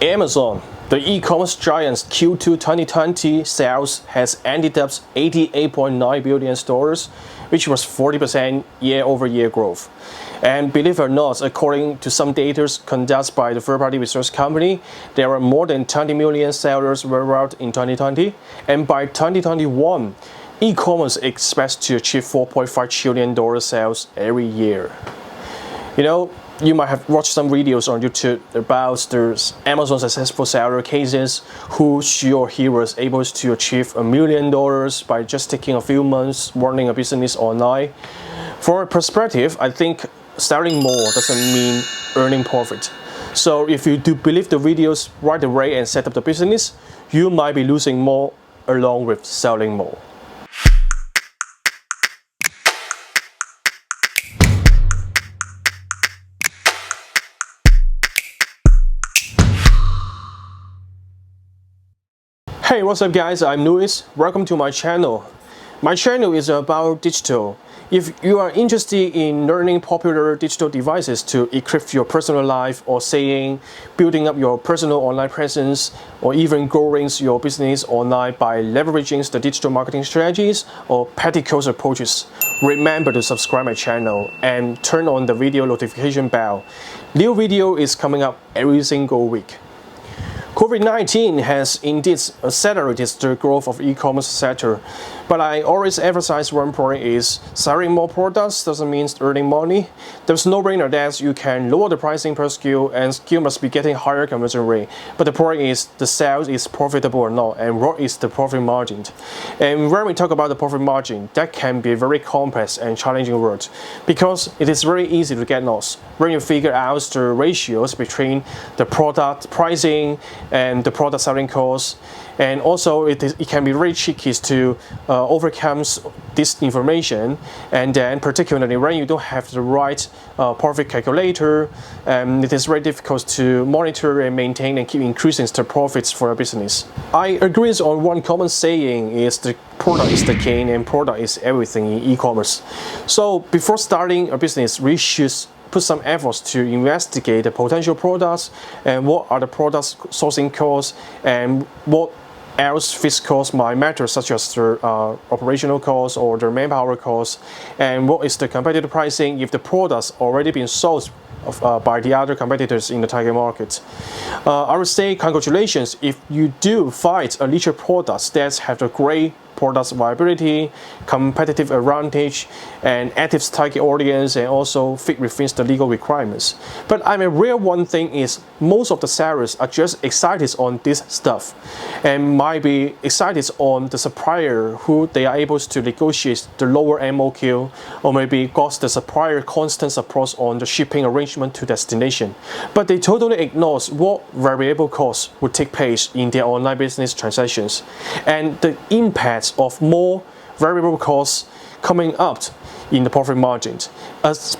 Amazon, the e-commerce giant's Q2 2020 sales has ended up $88.9 billion, which was 40% year-over-year growth. And believe it or not, according to some data conducted by the third-party research company, there are more than 20 million sellers worldwide in 2020, and by 2021, e-commerce expects to achieve $4.5 trillion sales every year. You might have watched some videos on YouTube about the Amazon successful seller cases whose your heroes able to achieve $1 million by just taking a few months running a business online. For a perspective, I think selling more doesn't mean earning profit. So if you do believe the videos right away and set up the business, you might be losing more along with selling more. Hey, what's up guys, I'm Louis. Welcome to my channel. My channel is about digital. If you are interested in learning popular digital devices to equip your personal life, or saying building up your personal online presence, or even growing your business online by leveraging the digital marketing strategies or practical approaches, remember to subscribe my channel and turn on the video notification bell. New video is coming up every single week. COVID-19 has indeed accelerated the growth of e-commerce sector, but I always emphasize one point is selling more products doesn't mean earning money. There's no brainer that you can lower the pricing per SKU and SKU must be getting higher conversion rate. But the point is the sales is profitable or not, and what is the profit margin. And when we talk about the profit margin, that can be a very complex and challenging word because it is very easy to get lost when you figure out the ratios between the product pricing and the product selling costs. And also it can be very tricky to overcome this information, and then particularly when you don't have the right profit calculator, it is very difficult to monitor and maintain and keep increasing the profits for a business. I agree on one common saying is the product is the king and product is everything in e-commerce. So before starting a business, we should put some efforts to investigate the potential products and what are the products sourcing costs and what else fixed costs might matter, such as the operational costs or the manpower costs, and what is the competitive pricing if the products already been sold by the other competitors in the target market. I would say congratulations if you do find a niche products that have a great product viability, competitive advantage, and active target audience, and also fit within the legal requirements. But I mean, real one thing is most of the sellers are just excited on this stuff and might be excited on the supplier who they are able to negotiate the lower MOQ, or maybe got the supplier constant support on the shipping arrangement to destination. But they totally ignore what variable costs would take place in their online business transactions and the impact of more variable costs coming up in the profit margins,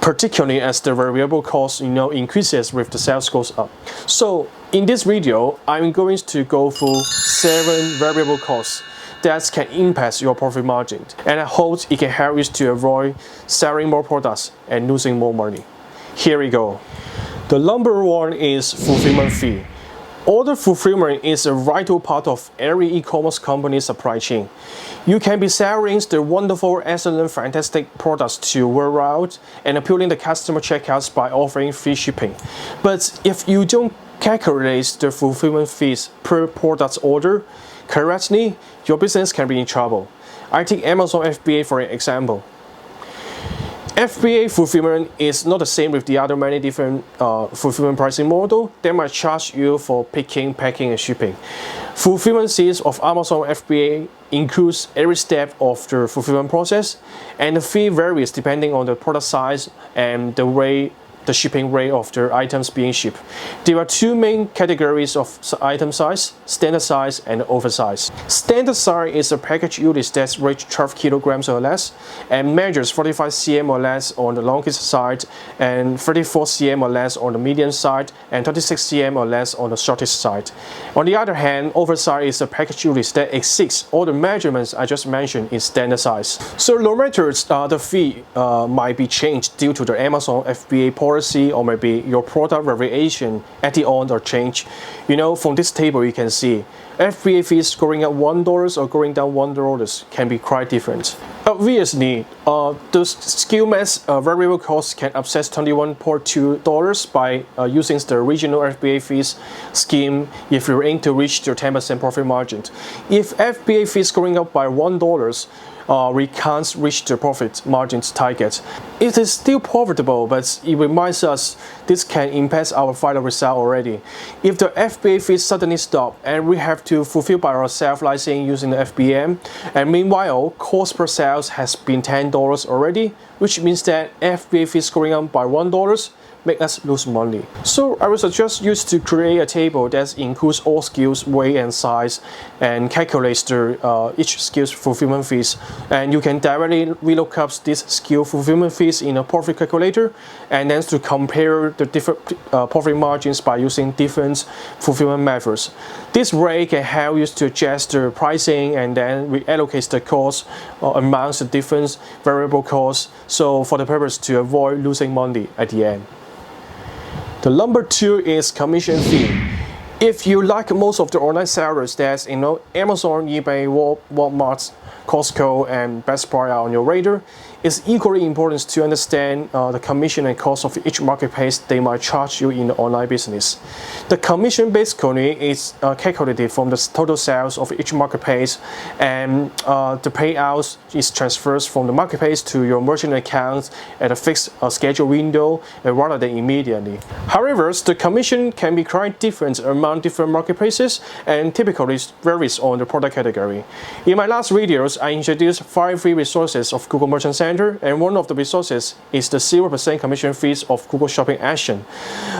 particularly as the variable cost increases with the sales goes up. So in this video, I'm going to go through 7 variable costs that can impact your profit margin, and I hope it can help you to avoid selling more products and losing more money. Here we go. The number one is fulfillment fee. Order fulfillment is a vital part of every e-commerce company's supply chain. You can be selling the wonderful, excellent, fantastic products to worldwide and appealing the customer checkouts by offering free shipping. But if you don't calculate the fulfillment fees per product order correctly, your business can be in trouble. I take Amazon FBA for an example. FBA fulfillment is not the same with the other many different fulfillment pricing model. They might charge you for picking, packing, and shipping. Fulfillment fees of Amazon FBA includes every step of the fulfillment process, and the fee varies depending on the product size and the shipping rate of the items being shipped. There are 2 main categories of item size: standard size and oversize. Standard size is a package unit that weighs 12 kilograms or less and measures 45 cm or less on the longest side, and 34 cm or less on the medium side, and 26 cm or less on the shortest side. On the other hand, oversize is a package unit that exceeds all the measurements I just mentioned in standard size. So no matter the fee might be changed due to the Amazon FBA policy policy or maybe your product variation at the on or change. From this table you can see FBA fees going up $1 or going down $1 can be quite different. Obviously, the skill mass variable cost can offset $21.2 by using the original FBA fees scheme if you aim to reach your 10% profit margin. If FBA fees going up by $1, we can't reach the profit margins target. It is still profitable, but it reminds us this can impact our final result already. If the FBA fees suddenly stop and we have to fulfill by ourselves licensing using the FBM, and meanwhile cost per sales has been $10 already, which means that FBA fees going up by $1 make us lose money. So I would suggest you to create a table that includes all skills, weight and size, and calculates each skill's fulfillment fees. And you can directly relookup these skill fulfillment fees in a profit calculator, and then to compare the different profit margins by using different fulfillment methods. This way can help you to adjust the pricing and then reallocate the cost amongst the different variable costs, so for the purpose to avoid losing money at the end. The number 2 is commission fee. If you like most of the online sellers that's Amazon, eBay, Walmart, Costco, and Best Buy are on your radar, it's equally important to understand the commission and cost of each marketplace they might charge you in the online business. The commission basically is calculated from the total sales of each marketplace, and the payouts is transferred from the marketplace to your merchant account at a fixed schedule window rather than immediately. However, the commission can be quite different among different marketplaces and typically varies on the product category. In my last videos, I introduced 5 free resources of Google Merchant Center, and one of the resources is the 0% commission fees of Google Shopping Action.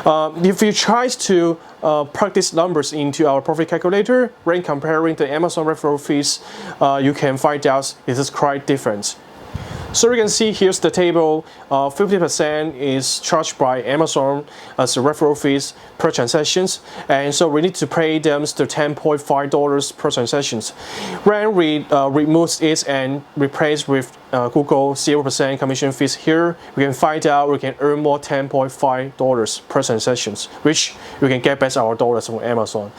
If you try to plug these numbers into our profit calculator, when comparing the Amazon referral fees, you can find out it is quite different. So you can see here's the table. 50% is charged by Amazon as the referral fees per transactions, and so we need to pay them the $10.5 per transactions. When we remove it and replace with Google 0% commission fees here, we can find out we can earn more $10.5 per transactions, which we can get back our dollars from Amazon.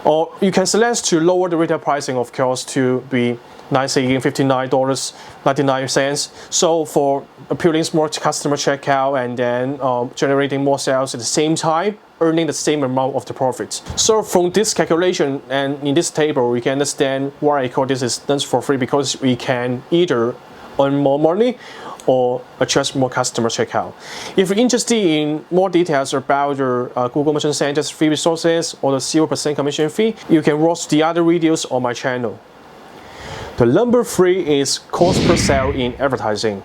Or you can select to lower the retail pricing, of course, to be $59.99. So for appealing more customer checkout and then generating more sales at the same time, earning the same amount of the profits. So from this calculation and in this table, we can understand why I call this is done for free, because we can either earn more money or attract more customer checkout. If you're interested in more details about the Google Merchant Center's free resources or the 0% commission fee, you can watch the other videos on my channel. The number 3 is cost per sale in advertising.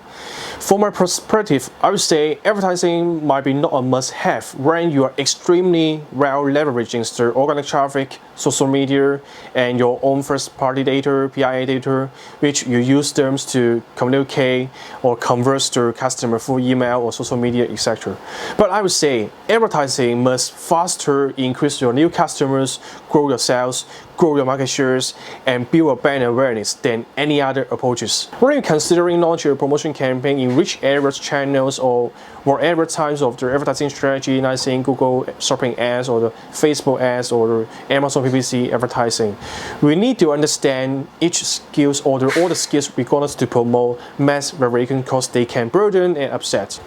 From my perspective, I would say advertising might be not a must-have when you are extremely well leveraging the organic traffic, social media, and your own first-party data, PIA data, which you use them to communicate or convert the customer through email or social media, etc. But I would say advertising must faster increase your new customers, grow your sales, grow your market shares, and build a brand awareness than any other approaches. When you're considering launching a promotion campaign in which areas, channels, or whatever types of the advertising strategy, like saying Google Shopping ads or the Facebook ads or the Amazon PPC advertising, we need to understand each skills or all the skills we're going to promote mass variation because they can burden and upset.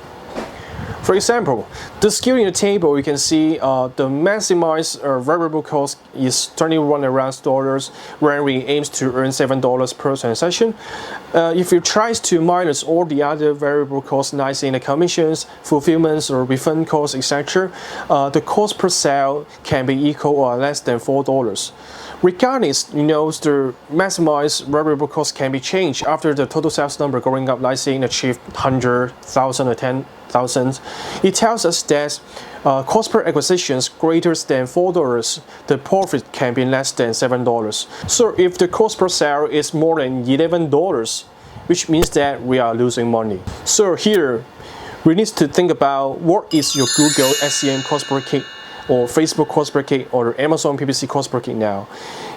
For example, the skill in the table, you can see the maximized variable cost is $21 when we aim to earn $7 per transaction. If you try to minus all the other variable costs, like in the commissions, fulfillments, or refund costs, etc., the cost per sale can be equal or less than $4. Regardless, the maximized variable cost can be changed after the total sales number going up, like saying achieve 100,000 or 10,000. It tells us that cost per acquisition is greater than $4, the profit can be less than $7. So if the cost per sale is more than $11, which means that we are losing money. So here, we need to think about what is your Google SEM cost per click or Facebook cost per click or Amazon PPC cost per click now.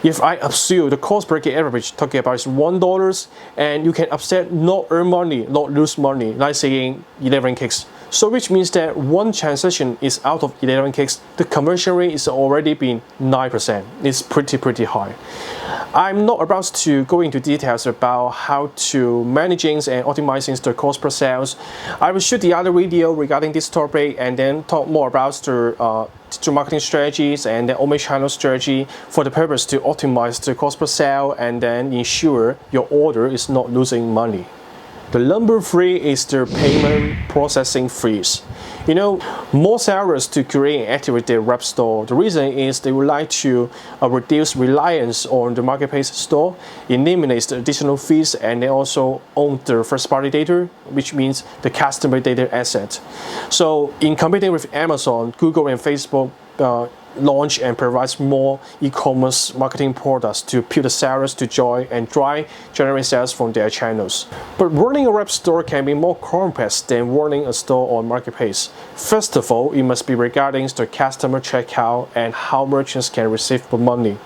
If I assume the cost per click average talking about is $1 and you can upset not earn money, not lose money, like saying 11 clicks. So which means that one transaction is out of 11 clicks, the conversion rate is already been 9%. It's pretty high. I'm not about to go into details about how to managing and optimizing the cost per sales. I will shoot the other video regarding this topic and then talk more about the digital marketing strategies and the omnichannel strategy for the purpose to optimize the cost per sale and then ensure your order is not losing money. The number 3 is the payment processing fees. You know, more sellers to create and activate their web store. The reason is they would like to reduce reliance on the marketplace store, eliminate the additional fees, and they also own the first-party data, which means the customer data asset. So in competing with Amazon, Google, and Facebook, launch and provides more e-commerce marketing products to appeal the sellers to join and generate sales from their channels. But running a web store can be more complex than running a store on marketplace. First of all, it must be regarding the customer checkout and how merchants can receive the money.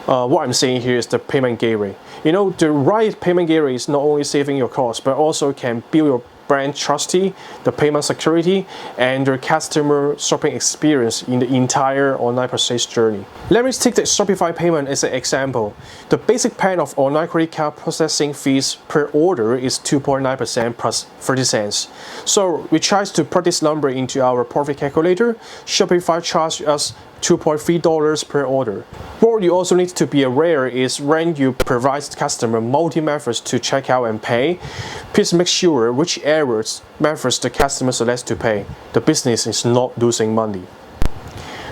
What I'm saying here is the payment gateway. You know, the right payment gateway is not only saving your cost, but also can build your brand trusty, the payment security, and the customer shopping experience in the entire online purchase journey. Let me take the Shopify payment as an example. The basic plan of online credit card processing fees per order is 2.9% plus 30 cents. So we try to put this number into our profit calculator. Shopify charges us $2.3 per order. What you also need to be aware is when you provide customer multi-methods to check out and pay, please make sure which methods the customer selects to pay. The business is not losing money.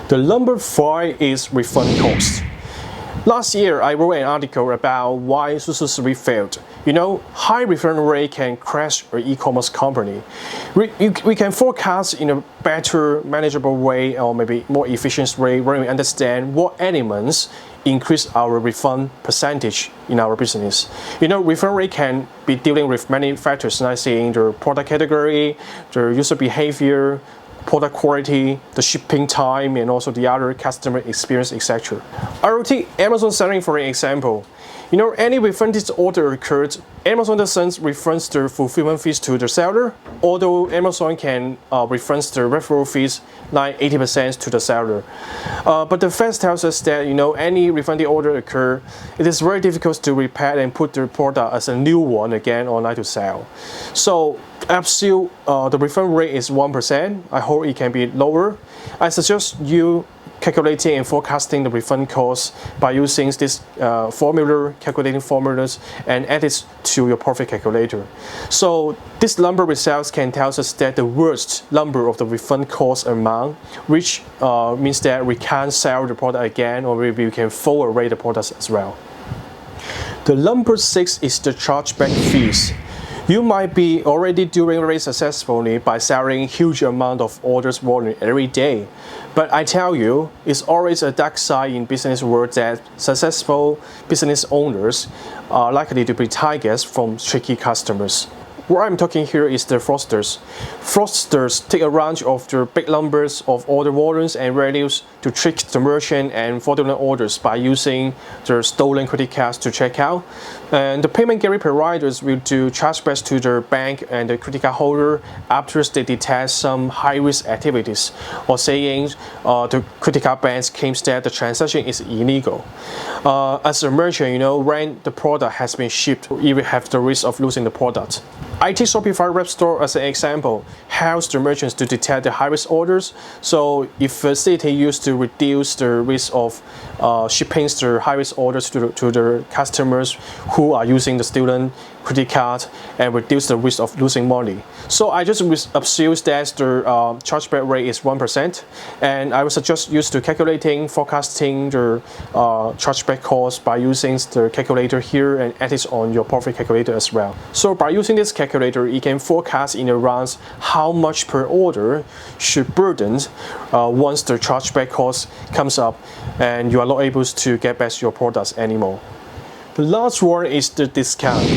The number 5 is refund cost. Last year, I wrote an article about why successfully failed. You know, high return rate can crash an e-commerce company. We can forecast in a better, manageable way or maybe more efficient way when we understand what elements increase our refund percentage in our business. You know, refund rate can be dealing with many factors, like saying the product category, the user behavior, product quality, the shipping time, and also the other customer experience, etc. I will take Amazon selling for an example. You know, any refunded order occurred, Amazon doesn't refund the fulfillment fees to the seller, although Amazon can refund the referral fees like 80% to the seller. But the fact tells us that, you know, any refunded order occur, it is very difficult to repair and put the product as a new one again online to sell. So absolute, the refund rate is 1%. I hope it can be lower. I suggest you calculating and forecasting the refund costs by using this calculating formulas, and add it to your profit calculator. So this number results can tell us that the worst number of the refund cost amount, which means that we can't sell the product again, or maybe we can throw away the products as well. The number 6 is the chargeback fees. You might be already doing very successfully by selling huge amount of orders volume every day. But I tell you, it's always a dark side in business world that successful business owners are likely to be targets from tricky customers. What I'm talking here is the fraudsters. Fraudsters take advantage of the big numbers of order volumes and values to trick the merchant and fraudulent orders by using their stolen credit cards to check out. And the payment gateway providers will do chargebacks to their bank and the credit card holder after they detect some high-risk activities, or saying the credit card banks claims that the transaction is illegal. As a merchant, you know, when the product has been shipped, you will have the risk of losing the product. I take Shopify web store as an example, helps the merchants to detect the high-risk orders. So if facility used to reduce the risk of shipping the high-risk orders to the customers who are using the stolen credit card and reduce the risk of losing money. So I just assume that the chargeback rate is 1%, and I would suggest you to calculating, forecasting the chargeback cost by using the calculator here and add it on your profit calculator as well. So by using this calculator, you can forecast in advance how much per order should burden once the chargeback cost comes up and you are not able to get back your products anymore. The last one is the discount.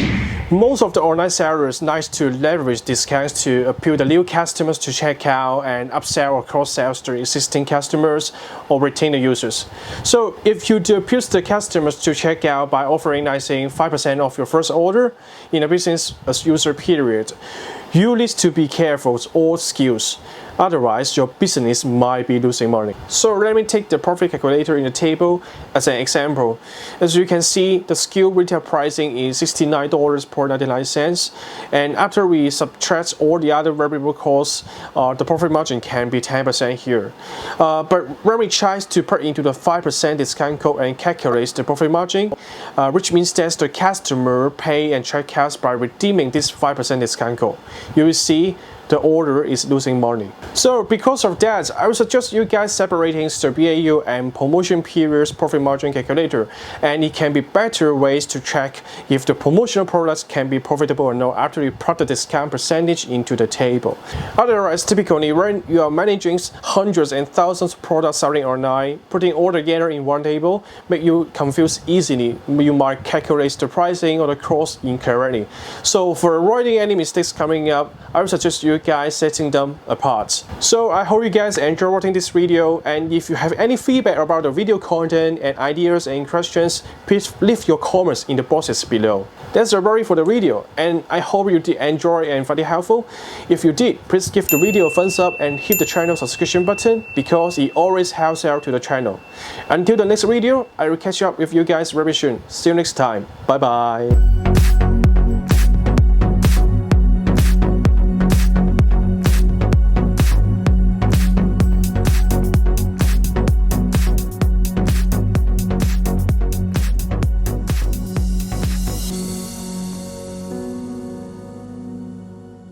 Most of the online sellers like to leverage discounts to appeal the new customers to check out and upsell or cross-sell to existing customers or retain the users. So if you do appeal the customers to check out by offering, like saying 5% off your first order in a business as user period, you need to be careful with all skills. Otherwise, your business might be losing money. So let me take the profit calculator in the table as an example. As you can see, the SKU retail pricing is $69.99, and after we subtract all the other variable costs, the profit margin can be 10% here. But when we try to put into the 5% discount code and calculate the profit margin, which means that the customer pay and check out by redeeming this 5% discount code, you will see the order is losing money. So because of that, I would suggest you guys separating the BAU and promotion periods profit margin calculator, and it can be better ways to check if the promotional products can be profitable or not after you put the discount percentage into the table. Otherwise, typically when you are managing hundreds and thousands of products selling online, putting all together in one table make you confuse easily. You might calculate the pricing or the cost incorrectly. So for avoiding any mistakes coming up, I would suggest you guys setting them apart. So I hope you guys enjoy watching this video, and if you have any feedback about the video content and ideas and questions, please leave your comments in the boxes below. That's a worry for the video, and I hope you did enjoy and find it helpful. If you did, please give the video a thumbs up and hit the channel subscription button because it always helps out to the channel. Until the next video, I will catch up with you guys very soon. See you next time. Bye bye.